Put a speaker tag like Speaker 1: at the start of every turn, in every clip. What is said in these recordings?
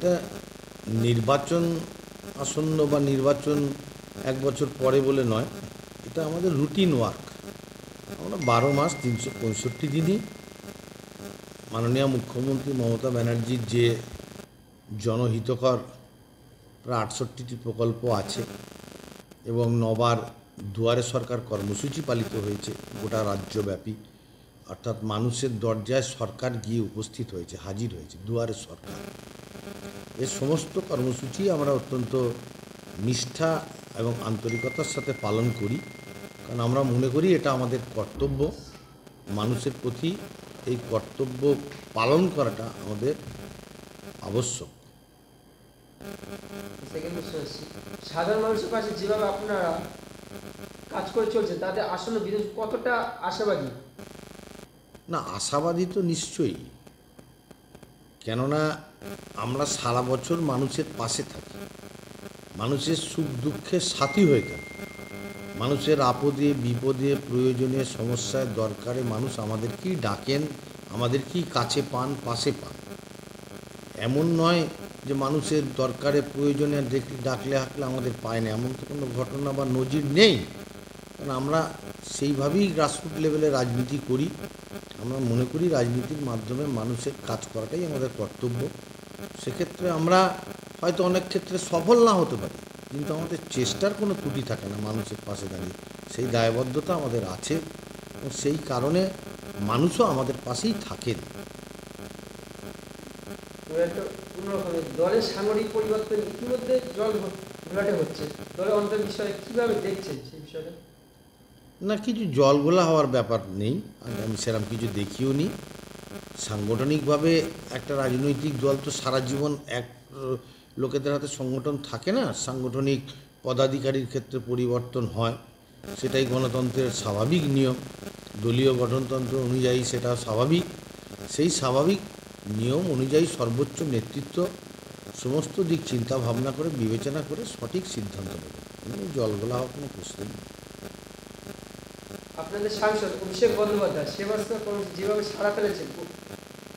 Speaker 1: এটা নির্বাচন আসন্ন বা নির্বাচন এক বছর পরে বলে নয়, এটা আমাদের রুটিন ওয়ার্ক। আমরা 12 মাস 365 দিনই মাননীয় মুখ্যমন্ত্রী মমতা ব্যানার্জির যে জনহিতকর প্রায় 68টি প্রকল্প আছে এবং নবার দুয়ারে সরকার কর্মসূচি পালিত হয়েছে গোটা রাজ্যব্যাপী, অর্থাৎ মানুষের দরজায় সরকার গিয়ে উপস্থিত হয়েছে, হাজির হয়েছে দুয়ারে সরকার। এ সমস্ত কর্মসূচি আমরা অত্যন্ত নিষ্ঠা এবং আন্তরিকতার সাথে পালন করি, কারণ আমরা মনে করি এটা আমাদের কর্তব্য। মানুষের প্রতি এই কর্তব্য পালন করাটা আমাদের আবশ্যক।
Speaker 2: সাধারণ মানুষের পাশে যেভাবে আপনারা কাজ করে চলছেন তাতে আসলে বিদেশ কতটা আশাবাদী?
Speaker 1: না, আশাবাদী তো নিশ্চয়ই, কেননা আমরা সারা বছর মানুষের পাশে থাকি, মানুষের সুখ দুঃখের সাথী হয়ে থাকি, মানুষের আপদে বিপদে প্রয়োজনে সমস্যায় দরকারে মানুষ আমাদেরকেই ডাকেন, আমাদেরকেই কাছে পান, পাশে পান। এমন নয় যে মানুষের দরকারে প্রয়োজনে ডাকলে হাঁকলে আমাদের পায় না, এমন তো কোনো ঘটনা বা নজির নেই। কারণ আমরা সেইভাবেই গ্রাসরুট লেভেলে রাজনীতি করি। আমরা মনে করি রাজনীতির মাধ্যমে মানুষের কাজ করাটাই আমাদের কর্তব্য। সেক্ষেত্রে আমরা হয়তো অনেক ক্ষেত্রে সফল না হতে পারি, কিন্তু আমাদের চেষ্টার কোনো ত্রুটি থাকে না মানুষের পাশে দাঁড়িয়ে। সেই দায়বদ্ধতা আমাদের আছে এবং সেই কারণে মানুষও আমাদের পাশেই থাকেন।
Speaker 2: দলের সাংগঠনিক পরিবর্তন ইতিমধ্যে জল ঘোলাটে হচ্ছে, দলের অন্তর বিষয়ে কীভাবে দেখছেন সেই বিষয়টা?
Speaker 1: না, কিছু জল ঘোলা হওয়ার ব্যাপার নেই, আমি সেরকম কিছু দেখিও নি। সাংগঠনিকভাবে একটা রাজনৈতিক দল তো সারা জীবন এক লোকেদের হাতে সংগঠন থাকে না, সাংগঠনিক পদাধিকারীর ক্ষেত্রে পরিবর্তন হয়, সেটাই গণতন্ত্রের স্বাভাবিক নিয়ম। দলীয় গঠনতন্ত্র অনুযায়ী সেটা স্বাভাবিক। সেই স্বাভাবিক নিয়ম অনুযায়ী সর্বোচ্চ নেতৃত্ব সমস্ত দিক চিন্তা ভাবনা করে বিবেচনা করে সঠিক সিদ্ধান্ত নেবে। জল ঘোলা হওয়ার কোনো প্রশ্ন নেই।
Speaker 2: আপনাদের সাংসদ অভিষেক বন্দ্যোপাধ্যায় সেবা কর্মসূচি যেভাবে সাড়া ফেলেছেন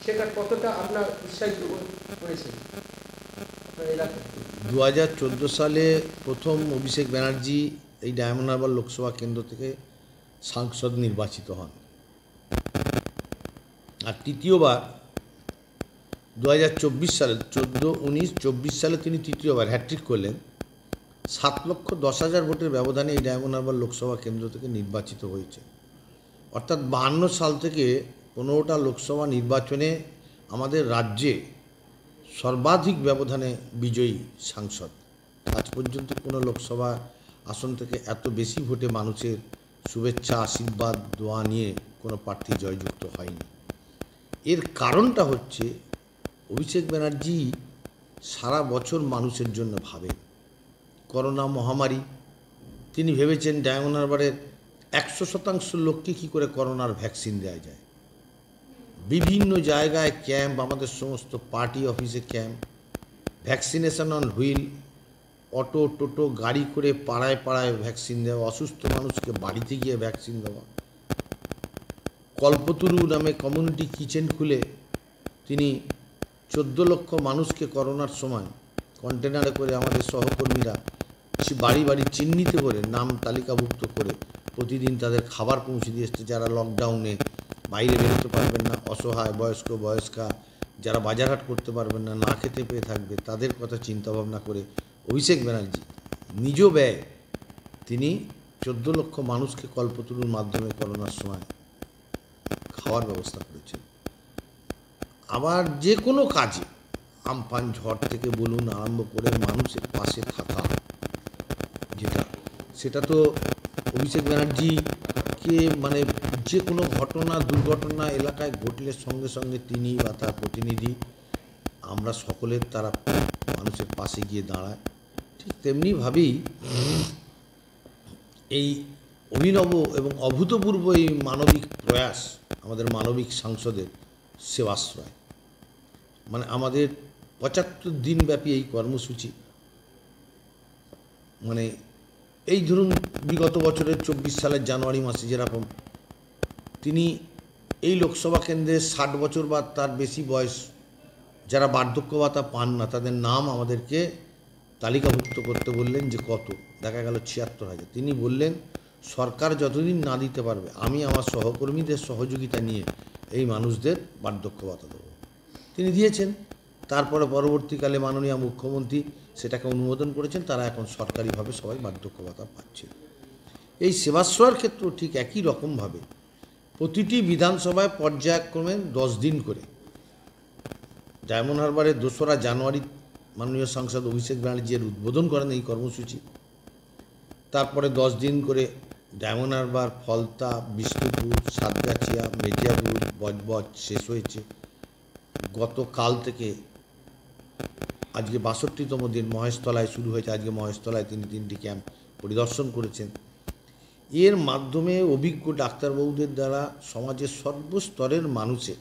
Speaker 2: সেটা কতটা আপনার উৎসাহিত করেছে আপনার এলাকায়?
Speaker 1: 2014 সালে প্রথম অভিষেক ব্যানার্জি এই ডায়মন্ড হারবার লোকসভা কেন্দ্র থেকে সাংসদ নির্বাচিত হন, আর তৃতীয়বার 2024 সালে 14-19-24 সালে তিনি তৃতীয়বার হ্যাট্রিক করলেন। 7,10,000 ভোটের ব্যবধানে এই ডায়মন্ড হারবার লোকসভা কেন্দ্র থেকে নির্বাচিত হয়েছে। অর্থাৎ 52 সাল থেকে 15টা লোকসভা নির্বাচনে আমাদের রাজ্যে সর্বাধিক ব্যবধানে বিজয়ী সাংসদ। আজ পর্যন্ত কোনো লোকসভা আসন থেকে এত বেশি ভোটে মানুষের শুভেচ্ছা আশীর্বাদ দোয়া নিয়ে কোনো প্রার্থী জয়যুক্ত হয়নি। এর কারণটা হচ্ছে অভিষেক ব্যানার্জি সারা বছর মানুষের জন্য ভাবেন। করোনা মহামারী, তিনি ভেবেছেন ডায়মন্ড হারবারের 100% লোককে কী করে করোনার ভ্যাকসিন দেওয়া যায়। বিভিন্ন জায়গায় ক্যাম্প, আমাদের সমস্ত পার্টি অফিসে camp, vaccination on wheel, auto টোটো গাড়ি করে পাড়ায় পাড়ায় ভ্যাকসিন দেওয়া, অসুস্থ মানুষকে বাড়িতে গিয়ে ভ্যাকসিন দেওয়া। কল্পতরু নামে কমিউনিটি কিচেন খুলে তিনি 14 লক্ষ মানুষকে করোনার সময় কন্টেনারে করে আমাদের সহকর্মীরা বাড়ি বাড়ি চিহ্নিত করে নাম তালিকাভুক্ত করে প্রতিদিন তাদের খাবার পৌঁছে দিয়ে এসছে। যারা লকডাউনে বাইরে বেরোতে পারবেন না, অসহায় বয়স্কা, যারা বাজারহাট করতে পারবেন না, না খেতে পেয়ে থাকবে, তাদের কথা চিন্তাভাবনা করে অভিষেক ব্যানার্জি নিজ ব্যয় তিনি 14 লক্ষ মানুষকে কল্পতরুর মাধ্যমে করোনার সময় খাওয়ার ব্যবস্থা করেছেন। আবার যে কোনো কাজে আমফান ঝড় থেকে বলুন আরম্ভ করে মানুষের পাশে থাকা, সেটা তো অভিষেক ব্যানার্জিকে মানে যে কোনো ঘটনা দুর্ঘটনা এলাকায় ঘটলে সঙ্গে সঙ্গে তিনি বা তার প্রতিনিধি আমরা সকলের তারা মানুষের পাশে গিয়ে দাঁড়ায়। ঠিক তেমনিভাবেই এই অভিনব এবং অভূতপূর্ব এই মানবিক প্রয়াস আমাদের মানবিক সাংসদের সেবাশ্রয়, মানে আমাদের 75 দিনব্যাপী এই কর্মসূচি, মানে এই ধরুন বিগত বছরের 24 সালের জানুয়ারি মাসে যেরকম তিনি এই লোকসভা কেন্দ্রে 60 বছর বা তার বেশি বয়স যারা বার্ধক্য ভাতা পান না তাদের নাম আমাদেরকে তালিকাভুক্ত করতে বললেন যে কত, দেখা গেল ৭৬,০০০। তিনি বললেন সরকার যতদিন না দিতে পারবে আমি আমার সহকর্মীদের সহযোগিতা নিয়ে এই মানুষদের বার্ধক্য ভাতা দেবো। তিনি দিয়েছেন। তারপরে পরবর্তীকালে মাননীয় মুখ্যমন্ত্রী সেটাকে অনুমোদন করেছেন, তারা এখন সরকারিভাবে সবাই বার্ধক্য ভাতা পাচ্ছে। এই সেবাশ্রয়ের ক্ষেত্রেও ঠিক একই রকমভাবে প্রতিটি বিধানসভায় পর্যায়ক্রমে 10 দিন করে, ডায়মন্ড হারবারের 2রা জানুয়ারি মাননীয় সাংসদ অভিষেক ব্যানার্জি উদ্বোধন করেন এই কর্মসূচি। তারপরে 10 দিন করে ডায়মন্ড হারবার, ফলতা, বিষ্ণুপুর, সাতগাছিয়া, মেটিয়াপুর, বজবজ শেষ হয়েছে। গতকাল থেকে আজকে ৬২তম দিন মহেশতলায় শুরু হয়েছে। আজকে মহেশতলায় তিনি 3টি ক্যাম্প পরিদর্শন করেছেন। এর মাধ্যমে অভিজ্ঞ ডাক্তারবাবুদের দ্বারা সমাজের সর্বস্তরের মানুষের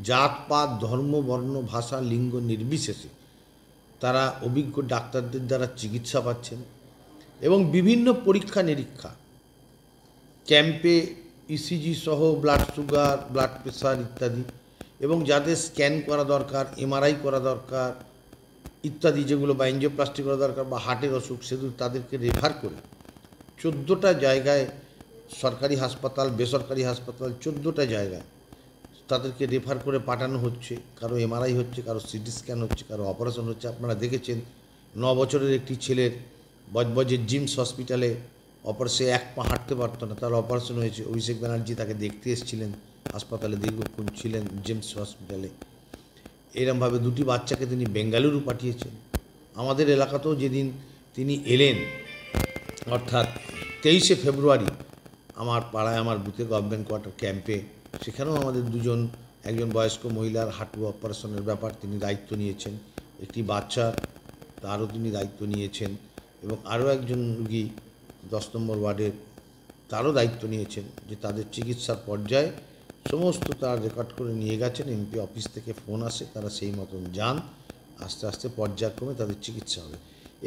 Speaker 1: জাতপাত, ধর্ম, বর্ণ, ভাষা, লিঙ্গ নির্বিশেষে তারা অভিজ্ঞ ডাক্তারদের দ্বারা চিকিৎসা পাচ্ছেন এবং বিভিন্ন পরীক্ষা নিরীক্ষা ক্যাম্পে ইসিজি সহ ব্লাড সুগার, ব্লাড প্রেশার ইত্যাদি, এবং যাদের স্ক্যান করা দরকার, এমআরআই করা দরকার ইত্যাদি, যেগুলো বা এনজিওপ্লাস্টি করা দরকার বা হার্টের অসুখ, সেগুলো তাদেরকে রেফার করে 14টা জায়গায়, সরকারি হাসপাতাল, বেসরকারি হাসপাতাল 14টা জায়গায় তাদেরকে রেফার করে পাঠানো হচ্ছে। কারো এমআরআই হচ্ছে, কারো সিটি স্ক্যান হচ্ছে, কারো অপারেশন হচ্ছে। আপনারা দেখেছেন 9 বছরের একটি ছেলের বজবজের জিমস হসপিটালে সে 1 পা হাঁটতে পারতো না, তার অপারেশন হয়েছে। অভিষেক ব্যানার্জি তাকে দেখতে এসেছিলেন হাসপাতালে, দীর্ঘক্ষণ ছিলেন জিমস হসপিটালে। এরমভাবে 2টি বাচ্চাকে তিনি বেঙ্গালুরু পাঠিয়েছেন। আমাদের এলাকাতেও যেদিন তিনি এলেন, অর্থাৎ 23শে ফেব্রুয়ারি, আমার পাড়ায় আমার বুথে গভর্নমেন্ট কোয়ার্টার ক্যাম্পে, সেখানেও আমাদের একজন বয়স্ক মহিলার হাঁটু অপারেশনের ব্যাপার তিনি দায়িত্ব নিয়েছেন। একটি বাচ্চার, তারও তিনি দায়িত্ব নিয়েছেন, এবং আরও একজন রুগী 10 নম্বর ওয়ার্ডের, তারও দায়িত্ব নিয়েছেন, যে তাদের চিকিৎসার পর্যায়ে সমস্ত তারা রেকর্ড করে নিয়ে গেছেন। এমপি অফিস থেকে ফোন আসে, তারা সেই মতন যান, আস্তে আস্তে পর্যায়ক্রমে তাদের চিকিৎসা হবে।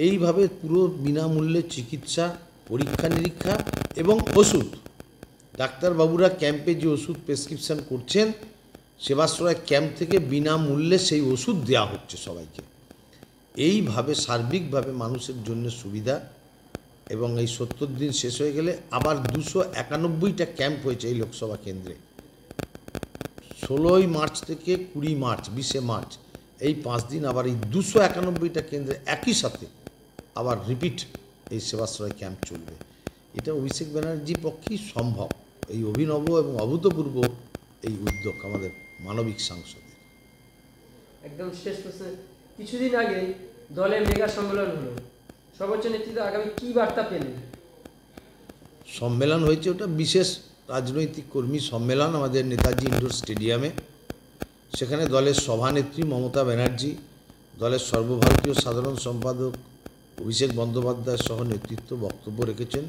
Speaker 1: এইভাবে পুরো বিনামূল্যে চিকিৎসা, পরীক্ষা নিরীক্ষা এবং ওষুধ। ডাক্তারবাবুরা ক্যাম্পে যে ওষুধ প্রেসক্রিপশান করছেন, সেবাশ্রয় ক্যাম্প থেকে বিনামূল্যে সেই ওষুধ দেওয়া হচ্ছে সবাইকে। এইভাবে সার্বিকভাবে মানুষের জন্য সুবিধা। এবং এই 70 দিন শেষ হয়ে গেলে আবার 291টা ক্যাম্প হয়েছে এই লোকসভা কেন্দ্রে। 16ই মার্চ থেকে 20 মার্চ, 20শে মার্চ, এই 5 দিন আবার এই 291টা কেন্দ্রে একই সাথে আবার রিপিট এই সেবাশ্রয় ক্যাম্প চলবে। এটা অভিষেক ব্যানার্জির পক্ষেই সম্ভব, এই অভিনব এবং অভূতপূর্ব এই উদ্যোগ আমাদের মানবিক সাংসদের।
Speaker 2: একদম শেষ প্রশ্ন, কিছুদিন আগে দলের মেগা সম্মেলন হলো, সর্বোচ্চ নেতৃত্বে আগামী কী বার্তা পেলেন?
Speaker 1: সম্মেলন হয়েছে, ওটা বিশেষ রাজনৈতিক কর্মী সম্মেলন আমাদের নেতাজি ইন্ডোর স্টেডিয়ামে। সেখানে দলের সভানেত্রী মমতা ব্যানার্জি, দলের সর্বভারতীয় সাধারণ সম্পাদক অভিষেক বন্দ্যোপাধ্যায় সহ নেতৃত্ব বক্তব্য রেখেছেন,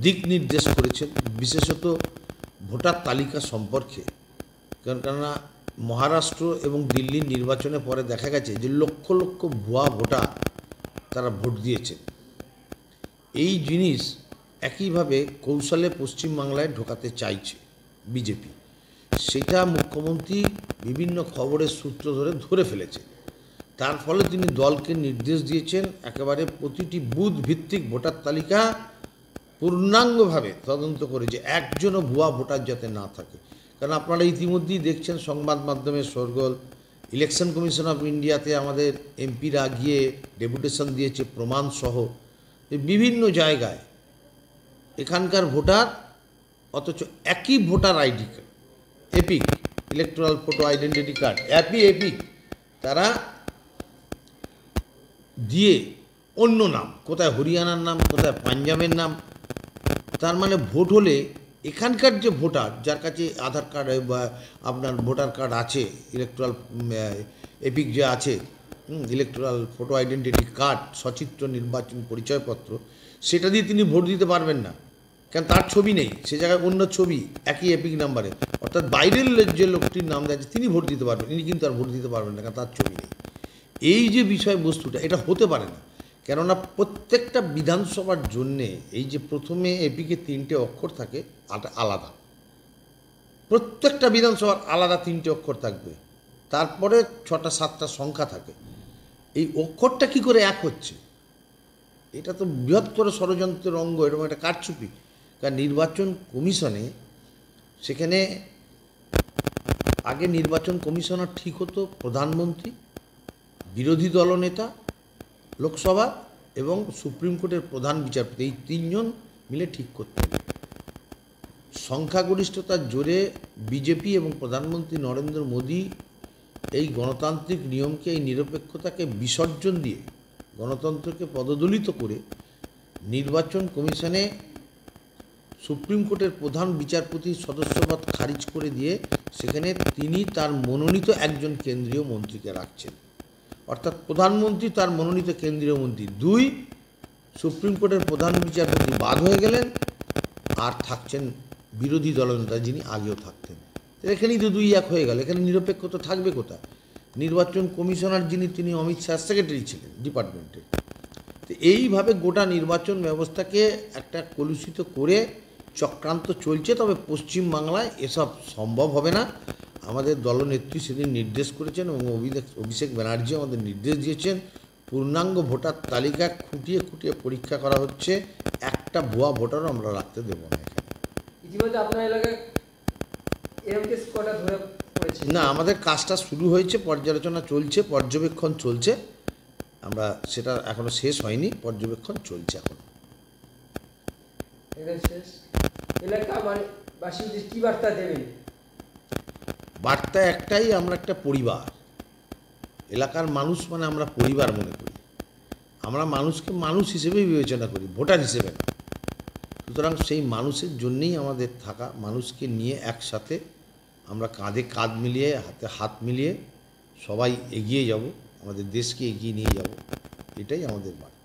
Speaker 1: দিক নির্দেশ করেছেন, বিশেষত ভোটার তালিকা সম্পর্কে। কেননা মহারাষ্ট্র এবং দিল্লির নির্বাচনের পরে দেখা গেছে যে লক্ষ লক্ষ ভুয়া ভোটার তারা ভোট দিয়েছেন। এই জিনিস একইভাবে কৌশলে পশ্চিমবাংলায় ঢোকাতে চাইছে বিজেপি। সেটা মুখ্যমন্ত্রী বিভিন্ন খবরের সূত্র ধরে ফেলেছে। তার ফলে তিনি দলকে নির্দেশ দিয়েছেন একেবারে প্রতিটি বুথ ভিত্তিক ভোটার তালিকা পূর্ণাঙ্গভাবে তদন্ত করে, যে একজনও ভুয়া ভোটার যাতে না থাকে। কারণ আপনারা ইতিমধ্যেই দেখছেন সংবাদ মাধ্যমে শোরগোল, ইলেকশন কমিশন অফ ইন্ডিয়াতে আমাদের এমপিরা গিয়ে ডেপুটেশন দিয়েছে প্রমাণসহ বিভিন্ন জায়গায় এখানকার ভোটার, অথচ একই voter ID card, epic electoral photo identity card, epic তারা দিয়ে অন্য নাম, কোথায় হরিয়ানার নাম, কোথায় পাঞ্জাবের নাম। তার মানে ভোট হলে এখানকার যে ভোটার, যার কাছে আধার কার্ড বা আপনার ভোটার কার্ড আছে, ইলেকট্রাল এপিক যে আছে, ইলেকট্রাল ফটো আইডেন্টিটি কার্ড, সচিত্র নির্বাচন পরিচয়পত্র, সেটা দিয়ে তিনি ভোট দিতে পারবেন না। কারণ তার ছবি নেই, সে জায়গায় অন্য ছবি একই এপিক নাম্বারে, অর্থাৎ বাইরের যে লোকটির নাম দেওয়া আছে তিনি ভোট দিতে পারবেন, ইনি কিন্তু আর ভোট দিতে পারবেন না, কারণ তার ছবি নেই। এই যে বিষয়বস্তুটা, এটা হতে পারে না। কেননা প্রত্যেকটা বিধানসভার জন্যে এই যে প্রথমে এপিকে 3টে অক্ষর থাকে আলাদা, প্রত্যেকটা বিধানসভার আলাদা 3টে অক্ষর থাকবে। তারপরে 6টা 7টা সংখ্যা থাকে। এই অক্ষরটা কি করে এক হচ্ছে? এটা তো বৃহত্তর ষড়যন্ত্রের অঙ্গ, এরকম একটা কারচুপি। কারণ নির্বাচন কমিশনে সেখানে আগে নির্বাচন কমিশনার ঠিক হতো প্রধানমন্ত্রী, বিরোধী দলনেতা লোকসভা এবং সুপ্রিম কোর্টের প্রধান বিচারপতি, এই 3 জন মিলে ঠিক করতেন। সংখ্যাগরিষ্ঠতার জোরে বিজেপি এবং প্রধানমন্ত্রী নরেন্দ্র মোদী এই গণতান্ত্রিক নিয়মকে, এই নিরপেক্ষতাকে বিসর্জন দিয়ে গণতন্ত্রকে পদদলিত করে নির্বাচন কমিশনে সুপ্রিম কোর্টের প্রধান বিচারপতির সদস্যপদ খারিজ করে দিয়ে সেখানে তিনি তার মনোনীত একজন কেন্দ্রীয় মন্ত্রীকে রাখছেন। অর্থাৎ প্রধানমন্ত্রী তার মনোনীত কেন্দ্রীয় মন্ত্রী, 2 সুপ্রিম কোর্টের প্রধান বিচারপতি বাদ হয়ে গেলেন, আর থাকছেন বিরোধী দলনেতা যিনি আগেও থাকতেন। তো এখানেই তো 2 1 হয়ে গেল। এখানে নিরপেক্ষতা থাকবে কোথায়? নির্বাচন কমিশনার যিনি, তিনি অমিত শাহ সেক্রেটারি ছিলেন ডিপার্টমেন্টের। তো এইভাবে গোটা নির্বাচন ব্যবস্থাকে একটা কলুষিত করে চক্রান্ত চলছে। তবে পশ্চিমবাংলায় এসব সম্ভব হবে না। আমাদের দলনেত্রী সেদিন নির্দেশ করেছেন এবং অভিষেক ব্যানার্জি আমাদের নির্দেশ দিয়েছেন, পূর্ণাঙ্গ ভোটার তালিকা খুঁটিয়ে খুঁটিয়ে পরীক্ষা করা হচ্ছে, একটা ভুয়া ভোটারও আমরা রাখতে দেবো না এখানে।
Speaker 2: ইতিমধ্যে আপনার এলাকায় এরকম কেস কটা ধরে পড়েছে?
Speaker 1: না, আমাদের কাজটা শুরু হয়েছে, পর্যালোচনা চলছে, পর্যবেক্ষণ চলছে। আমরা সেটা এখনো শেষ হয়নি, পর্যবেক্ষণ চলছে এখন।
Speaker 2: এখানে শেষ এলাকা মানে বাসীদের কি বার্তা দেবেন?
Speaker 1: বার্তা একটাই, আমরা একটা পরিবার, এলাকার মানুষ মানে আমরা পরিবার মনে করি। আমরা মানুষকে মানুষ হিসেবেই বিবেচনা করি, ভোটার হিসেবে না। সুতরাং সেই মানুষের জন্যেই আমাদের থাকা, মানুষকে নিয়ে একসাথে আমরা কাঁধে কাঁধ মিলিয়ে, হাতে হাত মিলিয়ে সবাই এগিয়ে যাব, আমাদের দেশকে এগিয়ে নিয়ে যাব, এটাই আমাদের বার্তা।